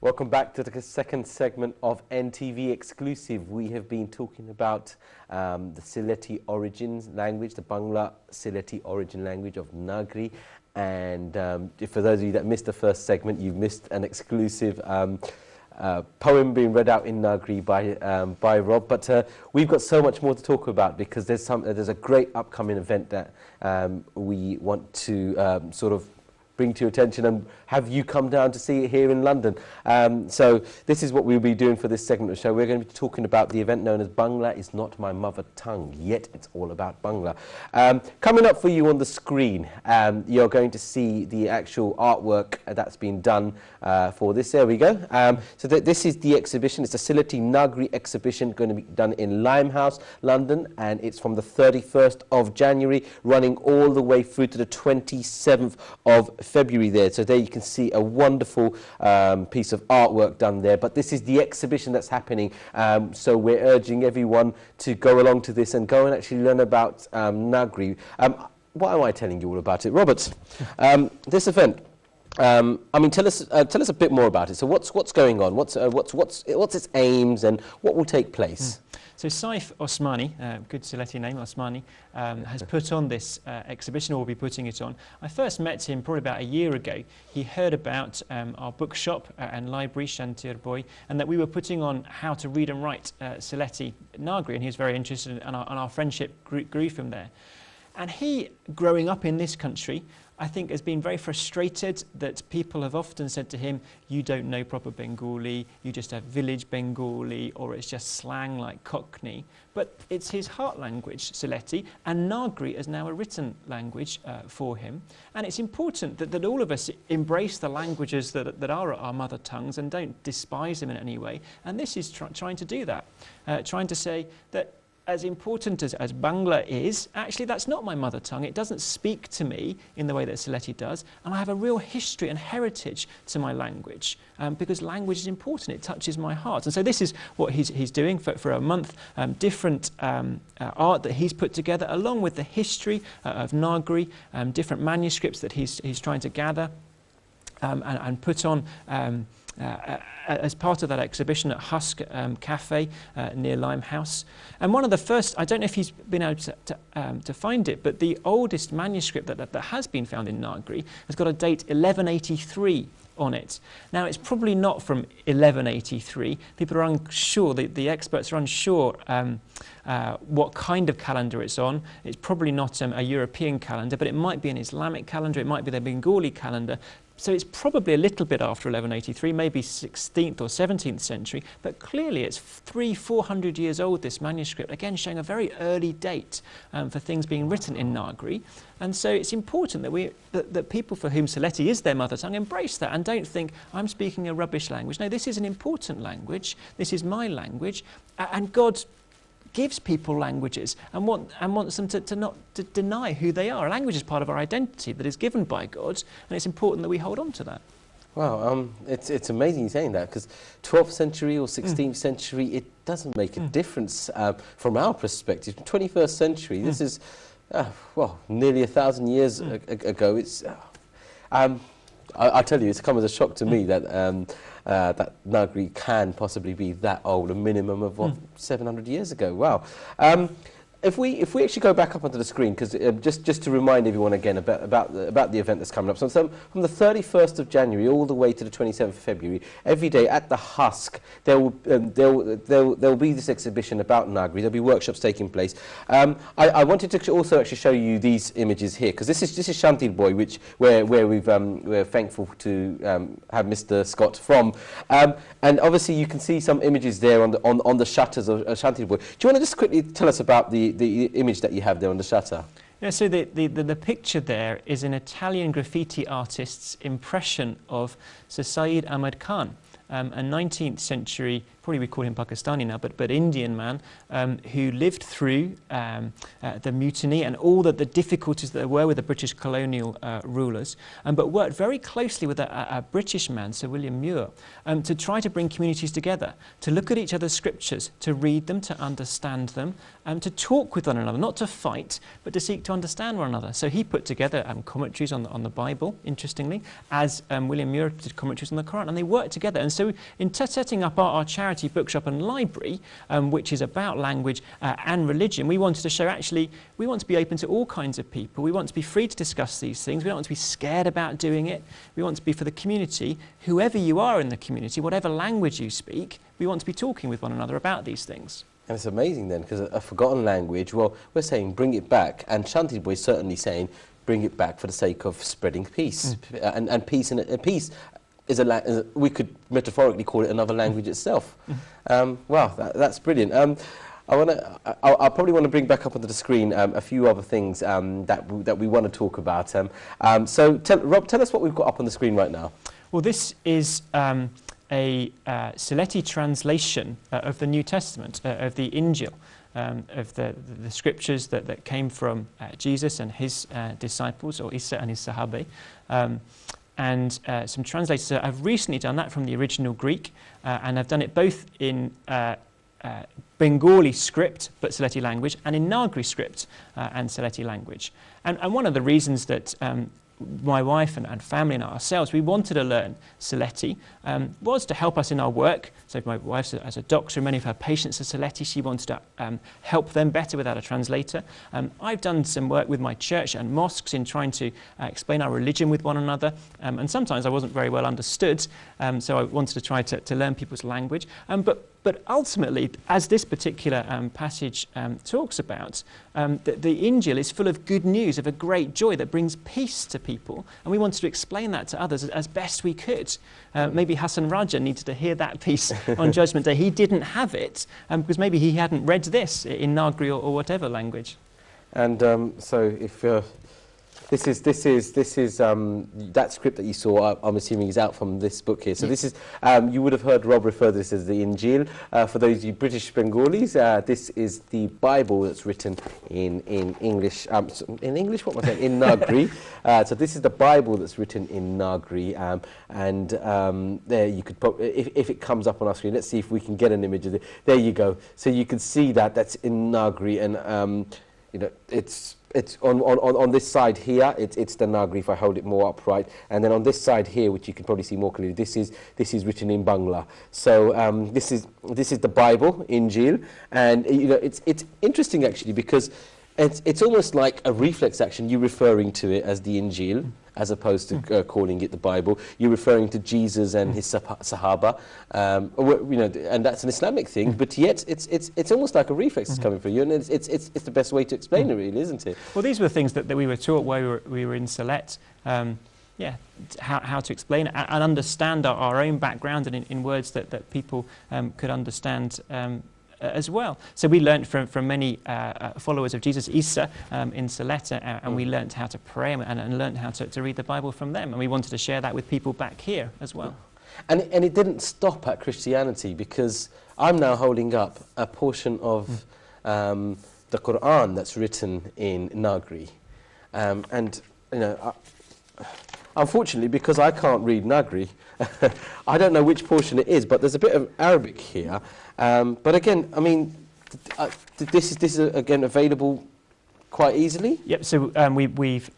Welcome back to the second segment of NTV Exclusive. We have been talking about the Sylheti origins language, the Bangla Sylheti origin language of Nagri. And for those of you that missed the first segment, you've missed an exclusive poem being read out in Nagri by Rob. But we've got so much more to talk about because there's a great upcoming event that we want to sort of bring to your attention and have you come down to see it here in London. So this is what we'll be doing for this segment of the show. We're going to be talking about the event known as Bangla is Not My Mother Tongue, yet it's all about Bangla. Coming up for you on the screen, you're going to see the actual artwork that's been done for this. There we go. So this is the exhibition. It's a Sylheti Nagri exhibition going to be done in Limehouse, London, and it's from the 31st of January, running all the way through to the 27th of February there. So there you can see a wonderful piece of artwork done there. But this is the exhibition that's happening. So we're urging everyone to go along to this and go and actually learn about Nagri. Why am I telling you all about it? Robert, this event, I mean, tell us a bit more about it. So what's going on? What's its aims and what will take place? So Saif Osmani, good Sylheti name, Osmani, has put on this exhibition, or will be putting it on. I first met him probably about a year ago. He heard about our bookshop and library, Shantir Boy, and that we were putting on how to read and write Sylheti Nagri, and he was very interested, and our friendship grew from there. And he, growing up in this country, I think has been very frustrated that people have often said to him, you don't know proper Bengali, you just have village Bengali, or it's just slang like Cockney. But it's his heart language, Sylheti, and Nagri is now a written language for him. And it's important that all of us embrace the languages that are our mother tongues and don't despise them in any way. And this is trying to do that, trying to say that as important as Bangla is, actually that's not my mother tongue. It doesn't speak to me in the way that Sylheti does, and I have a real history and heritage to my language, because language is important. It touches my heart. And so this is what he's doing for a month, different art that he's put together, along with the history of Nagri, different manuscripts that he's trying to gather and put on as part of that exhibition at Husk Cafe near Limehouse. And one of the first, I don't know if he's been able to find it, but the oldest manuscript that has been found in Nagri has got a date 1183 on it. Now it's probably not from 1183. People are unsure, the experts are unsure what kind of calendar it's on. It's probably not a European calendar, but it might be an Islamic calendar, it might be the Bengali calendar. So it's probably a little bit after 1183, maybe 16th or 17th century, but clearly it's 300–400 years old, this manuscript, again showing a very early date for things being written in Nagri. And so it's important that people for whom Sylheti is their mother tongue embrace that and don't think, I'm speaking a rubbish language. No, this is an important language, this is my language, and God gives people languages and wants them to not deny who they are. A language is part of our identity that is given by God, and it's important that we hold on to that. Wow, it's amazing you saying that, because 12th century or 16th century, it doesn't make a difference from our perspective. 21st century, this is, well, nearly 1,000 years ago. It's, I'll tell you, it's come as a shock to me that that Nagri can possibly be that old, a minimum of what, 700 years ago. Wow. If we actually go back up onto the screen, because just to remind everyone again about the event that's coming up. So from the 31st of January all the way to the 27th of February, every day at the Husk there will be this exhibition about Nagri. There'll be workshops taking place. I wanted to also actually show you these images here, because this is Shantir Boy, where we're thankful to have Mr. Scott from, and obviously you can see some images there on the shutters of Shantir Boy. Do you want to just quickly tell us about the image that you have there on the shutter? Yeah, so the picture there is an Italian graffiti artist's impression of Sir Said Ahmed Khan. a 19th century, probably we call him Pakistani now, but Indian man who lived through the mutiny and all the difficulties that there were with the British colonial rulers, but worked very closely with a British man, Sir William Muir, to try to bring communities together, to look at each other's scriptures, to read them, to understand them, to talk with one another, not to fight, but to seek to understand one another. So he put together commentaries on the Bible, interestingly, as William Muir did commentaries on the Quran, and they worked together. And so in setting up our charity bookshop and library, which is about language and religion, we wanted to show actually we want to be open to all kinds of people. We want to be free to discuss these things. We don't want to be scared about doing it. We want to be for the community, whoever you are in the community, whatever language you speak, we want to be talking with one another about these things. And it's amazing then, because a forgotten language, well, we're saying bring it back, and Shanti Boy is certainly saying bring it back for the sake of spreading peace. And peace, peace is we could metaphorically call it another language itself. Wow, that's brilliant. I'll probably want to bring back up onto the screen a few other things that we want to talk about. So Rob, tell us what we've got up on the screen right now. Well, this is a Sylheti translation of the New Testament, of the Injil, of the scriptures that came from Jesus and his disciples, or Isa and his Sahabe. And some translators have recently done that from the original Greek, and have done it both in Bengali script, but Sylheti language, and in Nagri script and Sylheti language. And one of the reasons that my wife and family and ourselves, we wanted to learn Sylheti, was to help us in our work. So my wife's as a doctor, many of her patients are Sylheti. She wanted to help them better without a translator. I've done some work with my church and mosques in trying to explain our religion with one another. And sometimes I wasn't very well understood, so I wanted to try to learn people's language. But ultimately, as this particular passage talks about, the Injil is full of good news, of a great joy that brings peace to people. And we wanted to explain that to others as best we could. Maybe Hassan Raja needed to hear that piece on Judgment Day. He didn't have it because maybe he hadn't read this in Nagri or whatever language. And so if this is that script that you saw, I'm assuming, is out from this book here. So this is, you would have heard Rob refer to this as the Injil. For those of you British Bengalis, this is the Bible that's written in English. In English, what am I saying? In Nagri. So this is the Bible that's written in Nagri. There you could, if it comes up on our screen, let's see if we can get an image of it. There you go. So you can see that's in Nagri, and you know, it's on this side here, it's the Nagri, if I hold it more upright, and then on this side here, which you can probably see more clearly, this is written in Bangla. So this is the Bible, Injil, and you know, it's interesting actually, because it's almost like a reflex action. You referring to it as the Injil, as opposed to calling it the Bible. You're referring to Jesus and his Sahaba, you know, and that's an Islamic thing. But yet, it's almost like a reflex that's coming from you, and it's the best way to explain it, really, isn't it? Well, these were things that we were taught while we were in Sylhet. Yeah, how to explain it and understand our own background, and in words that people could understand as well. So we learnt from many followers of Jesus, Isa, in Sylhet, and we learnt how to pray and learnt how to read the Bible from them. And we wanted to share that with people back here as well. And it didn't stop at Christianity, because I'm now holding up a portion of the Quran that's written in Nagri. And, you know, unfortunately, because I can't read Nagri, I don't know which portion it is, but there's a bit of Arabic here. But again, I mean, this is again available quite easily. Yep. So we've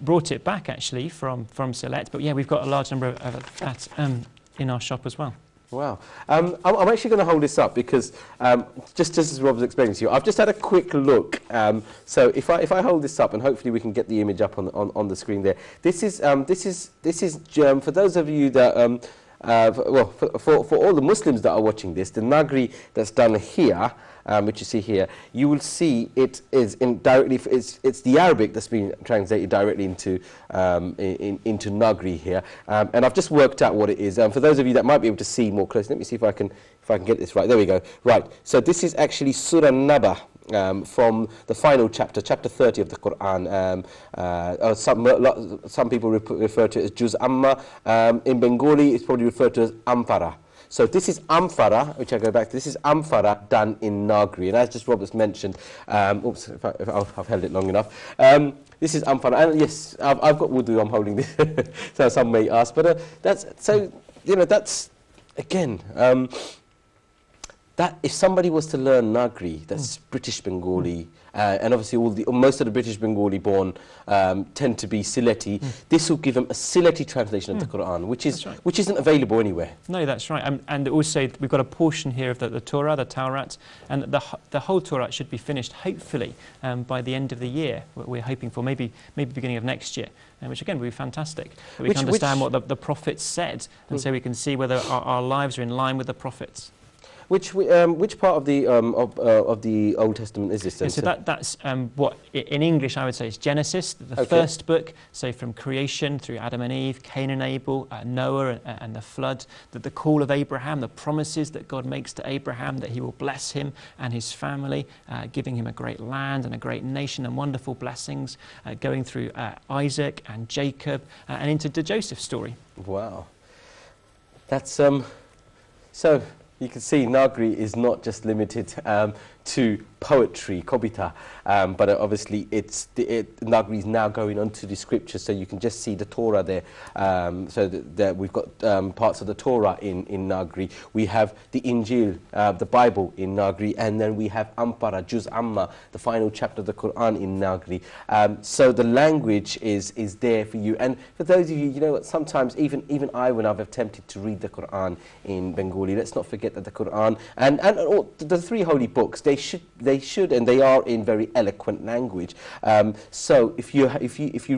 brought it back actually from Sylhet, but yeah, we've got a large number of that in our shop as well. Wow. I'm actually going to hold this up because just as Rob was explaining to you, I've just had a quick look. So if I hold this up, and hopefully we can get the image up on the screen there. This is for those of you that for all the Muslims that are watching this, the Nagri that's done here, which you see here, you will see it is it's the Arabic that's been translated directly into Nagri here, and I've just worked out what it is. For those of you that might be able to see more closely, let me see if I can get this right. There we go. Right. So this is actually Surah Naba. From the final chapter 30 of the Quran. Some people refer to it as Juz Amma. In Bengali, it's probably referred to as Ampara. So this is Amphara, which I go back to. This is Amphara done in Nagri. And as just Robert's mentioned, oops, if I've held it long enough. This is Amphara. And yes, I've got wudu, I'm holding this. So some may ask. But that's, so, you know, that's, again, that if somebody was to learn Nagri, that's British Bengali, and obviously most of the British Bengali born tend to be Sylheti. This will give them a Sylheti translation of the Quran, which isn't available anywhere. No, that's right. And also we've got a portion here of the Torah, the Taurat, and the whole Torah should be finished hopefully by the end of the year. We're hoping for maybe beginning of next year. Which again would be fantastic. We can understand what the prophets said, and so we can see whether our lives are in line with the prophets. Which part of the Old Testament is this then? So that's what in English I would say is Genesis, the first book. So from creation through Adam and Eve, Cain and Abel, Noah and the flood, the call of Abraham, the promises that God makes to Abraham that he will bless him and his family, giving him a great land and a great nation and wonderful blessings, going through Isaac and Jacob and into the Joseph story. Wow, that's so. You can see Nagri is not just limited to poetry, kobita, but obviously Nagri is now going on to the scriptures, so you can just see the Torah there. So that we've got parts of the Torah in Nagri. We have the Injil, the Bible in Nagri, and then we have Ampara, Juz Amma, the final chapter of the Quran in Nagri. So the language is there for you. And for those of you, you know what, sometimes even I, when I've attempted to read the Quran in Bengali, let's not forget that the Quran and all the three holy books, they should and they are in very eloquent language. So if you're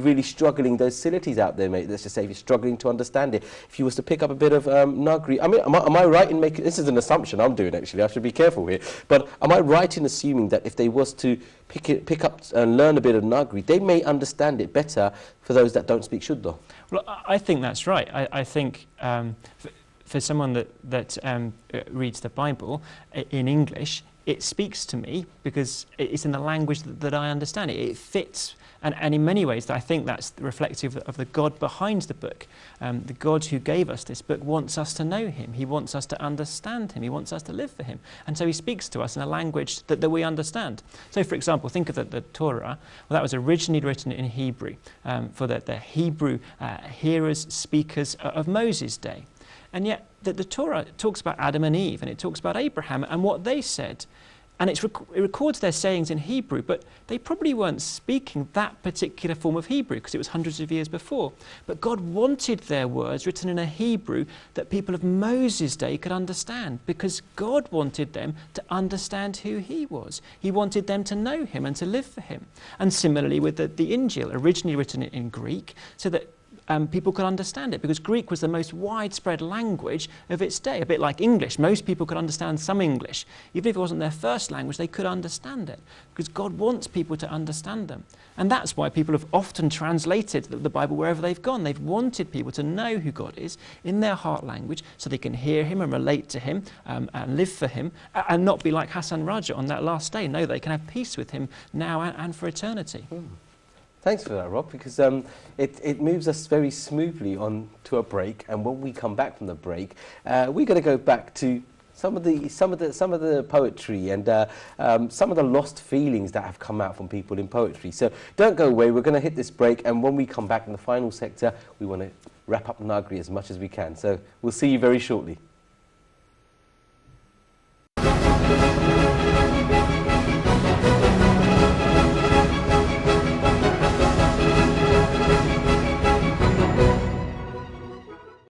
really struggling, those Sylhetis out there, mate, let's just say if you're struggling to understand it, if you was to pick up a bit of Nagri, I mean, am I right in making, this is an assumption I'm doing actually, I should be careful here, but am I right in assuming that if they was to pick up and learn a bit of Nagri, they may understand it better for those that don't speak Shuddha? Well, I think that's right. I think for someone that reads the Bible in English, it speaks to me because it's in the language that I understand. It fits, and in many ways, I think that's reflective of the God behind the book. The God who gave us this book wants us to know him. He wants us to understand him. He wants us to live for him. And so he speaks to us in a language that we understand. So, for example, think of the Torah. Well, that was originally written in Hebrew for the Hebrew hearers, speakers of Moses' day. And yet the Torah talks about Adam and Eve, and it talks about Abraham and what they said. And it records their sayings in Hebrew, but they probably weren't speaking that particular form of Hebrew because it was hundreds of years before. But God wanted their words written in a Hebrew that people of Moses' day could understand, because God wanted them to understand who he was. He wanted them to know him and to live for him. And similarly with the Injil, originally written in Greek, so that people could understand it, because Greek was the most widespread language of its day, a bit like English. Most people could understand some English. Even if it wasn't their first language, they could understand it, because God wants people to understand them. And that's why people have often translated the Bible wherever they've gone. They've wanted people to know who God is in their heart language, so they can hear him and relate to him and live for him, and not be like Hassan Raja on that last day. No, they can have peace with him now and for eternity. Thanks for that, Rob, because it moves us very smoothly on to a break, and when we come back from the break, we're going to go back to some of the poetry and some of the lost feelings that have come out from people in poetry. So don't go away. We're going to hit this break, and when we come back in the final sector, we want to wrap up Nagri as much as we can. So we'll see you very shortly.